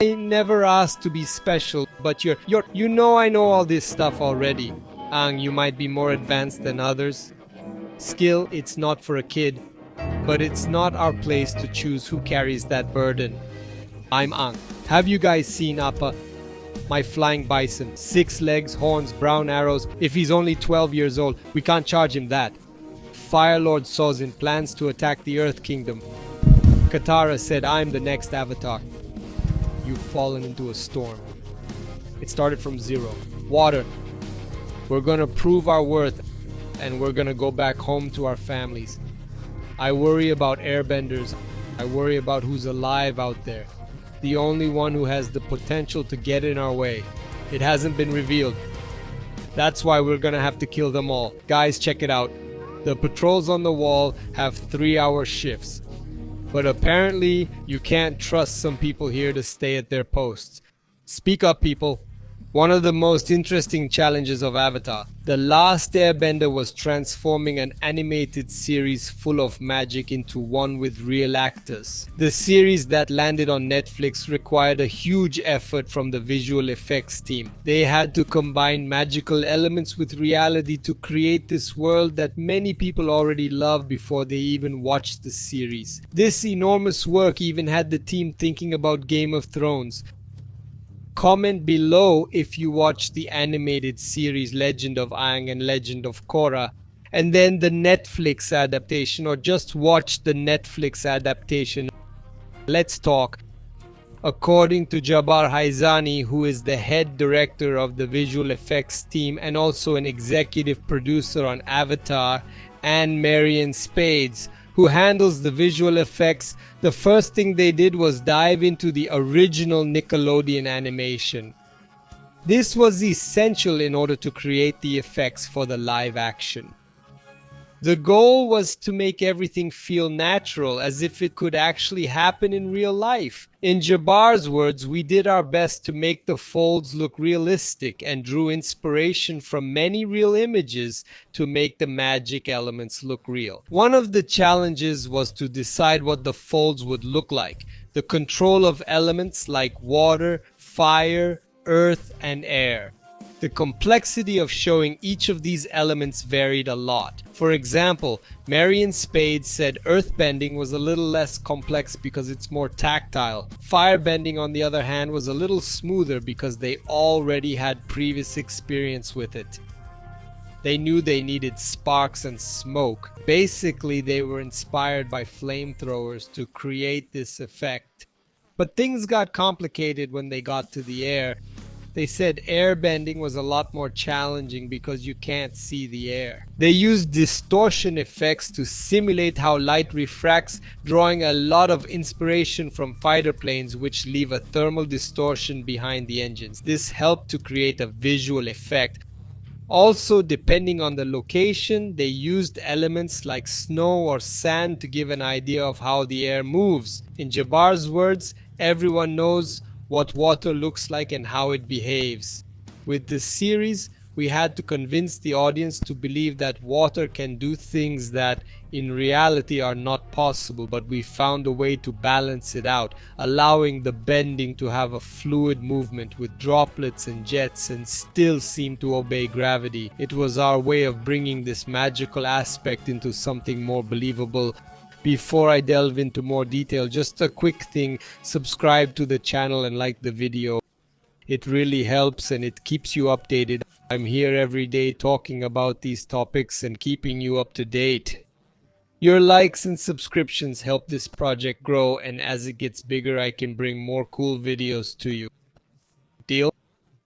never asked to be special, but I know all this stuff already. You might be more advanced than others. Skill, it's not for a kid, but it's not our place to choose who carries that burden. I'm Ang. Have you guys seen Appa? My flying bison, 6 legs, horns, brown arrows. If he's only 12 years old, we can't charge him that. Fire Lord Sozin plans to attack the Earth Kingdom. Katara said, I'm the next avatar. You've fallen into a storm. It started from zero. Water. We're gonna prove our worth, and we're gonna go back home to our families. I worry about airbenders. I worry about who's alive out there. The only one who has the potential to get in our way. It hasn't been revealed. That's why we're gonna have to kill them all. Guys, check it out. The patrols on the wall have 3-hour shifts. But apparently, you can't trust some people here to stay at their posts. Speak up, people. One of the most interesting challenges of Avatar, The Last Airbender, was transforming an animated series full of magic into one with real actors. The series that landed on Netflix required a huge effort from the visual effects team. They had to combine magical elements with reality to create this world that many people already loved before they even watched the series. This enormous work even had the team thinking about Game of Thrones. Comment below if you watched the animated series Legend of Aang and Legend of Korra, and then the Netflix adaptation, or just watch the Netflix adaptation. Let's talk. According to Jabbar Haizani, who is the head director of the visual effects team and also an executive producer on Avatar, and Marion Spades, who handles the visual effects, the first thing they did was dive into the original Nickelodeon animation. This was essential in order to create the effects for the live action. The goal was to make everything feel natural, as if it could actually happen in real life. In Jabbar's words, we did our best to make the folds look realistic and drew inspiration from many real images to make the magic elements look real. One of the challenges was to decide what the folds would look like. The control of elements like water, fire, earth, and air. The complexity of showing each of these elements varied a lot. For example, Marion Spade said earthbending was a little less complex because it's more tactile. Firebending, on the other hand, was a little smoother because they already had previous experience with it. They knew they needed sparks and smoke. Basically, they were inspired by flamethrowers to create this effect. But things got complicated when they got to the air. They said airbending was a lot more challenging because you can't see the air. They used distortion effects to simulate how light refracts, drawing a lot of inspiration from fighter planes, which leave a thermal distortion behind the engines. This helped to create a visual effect. Also, depending on the location, they used elements like snow or sand to give an idea of how the air moves. In Jabbar's words, everyone knows what water looks like and how it behaves. With this series, we had to convince the audience to believe that water can do things that in reality are not possible, but we found a way to balance it out, allowing the bending to have a fluid movement with droplets and jets and still seem to obey gravity. It was our way of bringing this magical aspect into something more believable. Before I delve into more detail, just a quick thing, subscribe to the channel and like the video. It really helps and it keeps you updated. I'm here every day talking about these topics and keeping you up to date. Your likes and subscriptions help this project grow, and as it gets bigger I can bring more cool videos to you. Deal?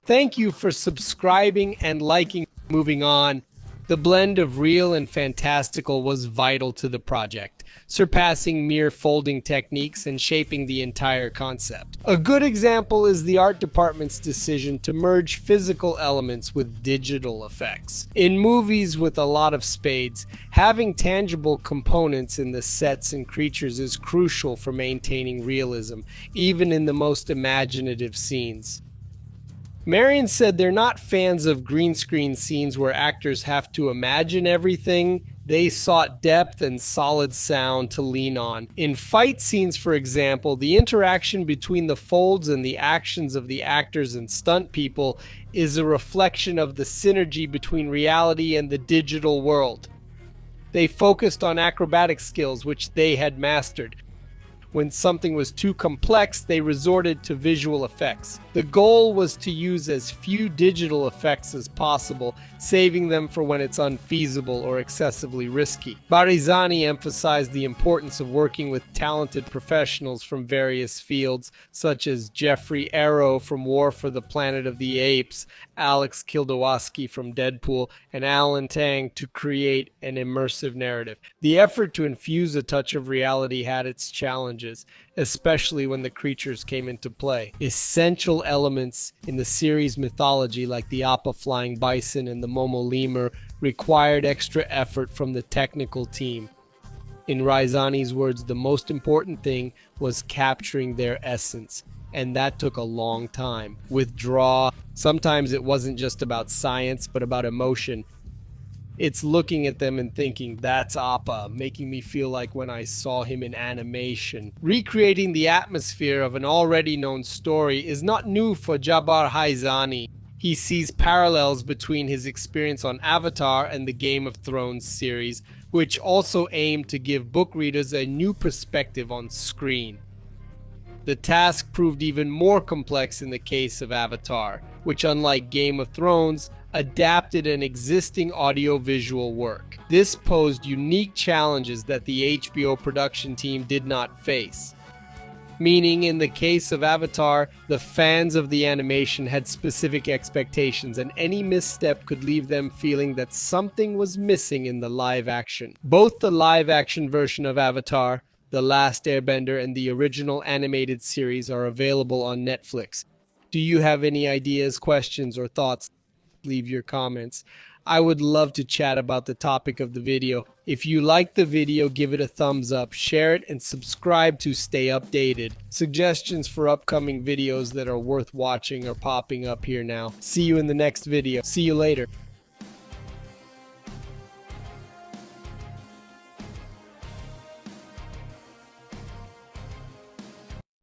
Thank you for subscribing and liking. Moving on. The blend of real and fantastical was vital to the project, surpassing mere folding techniques and shaping the entire concept. A good example is the art department's decision to merge physical elements with digital effects. In movies with a lot of spades, having tangible components in the sets and creatures is crucial for maintaining realism, even in the most imaginative scenes. Marion said they're not fans of green screen scenes where actors have to imagine everything. They sought depth and solid sound to lean on. In fight scenes, for example, the interaction between the folds and the actions of the actors and stunt people is a reflection of the synergy between reality and the digital world. They focused on acrobatic skills, which they had mastered. When something was too complex, they resorted to visual effects. The goal was to use as few digital effects as possible, saving them for when it's unfeasible or excessively risky. Barzani emphasized the importance of working with talented professionals from various fields, such as Jeffrey Arrow from War for the Planet of the Apes, Alex Kildowaski from Deadpool, and Alan Tang to create an immersive narrative. The effort to infuse a touch of reality had its challenges, especially when the creatures came into play. Essential elements in the series mythology, like the Appa flying bison and the Momo lemur, required extra effort from the technical team. In Raizani's words, the most important thing was capturing their essence, and that took a long time. With draw, sometimes it wasn't just about science, but about emotion. It's looking at them and thinking, that's Appa, making me feel like when I saw him in animation. Recreating the atmosphere of an already known story is not new for Jabbar Haizani. He sees parallels between his experience on Avatar and the Game of Thrones series, which also aimed to give book readers a new perspective on screen. The task proved even more complex in the case of Avatar, which, unlike Game of Thrones, adapted an existing audiovisual work. This posed unique challenges that the HBO production team did not face. Meaning, in the case of Avatar, the fans of the animation had specific expectations, and any misstep could leave them feeling that something was missing in the live action. Both the live action version of Avatar, The Last Airbender, and the original animated series are available on Netflix. Do you have any ideas, questions, or thoughts? Leave your comments. I would love to chat about the topic of the video. If you like the video, give it a thumbs up, share it, and subscribe to stay updated. Suggestions for upcoming videos that are worth watching are popping up here now. See you in the next video. See you later.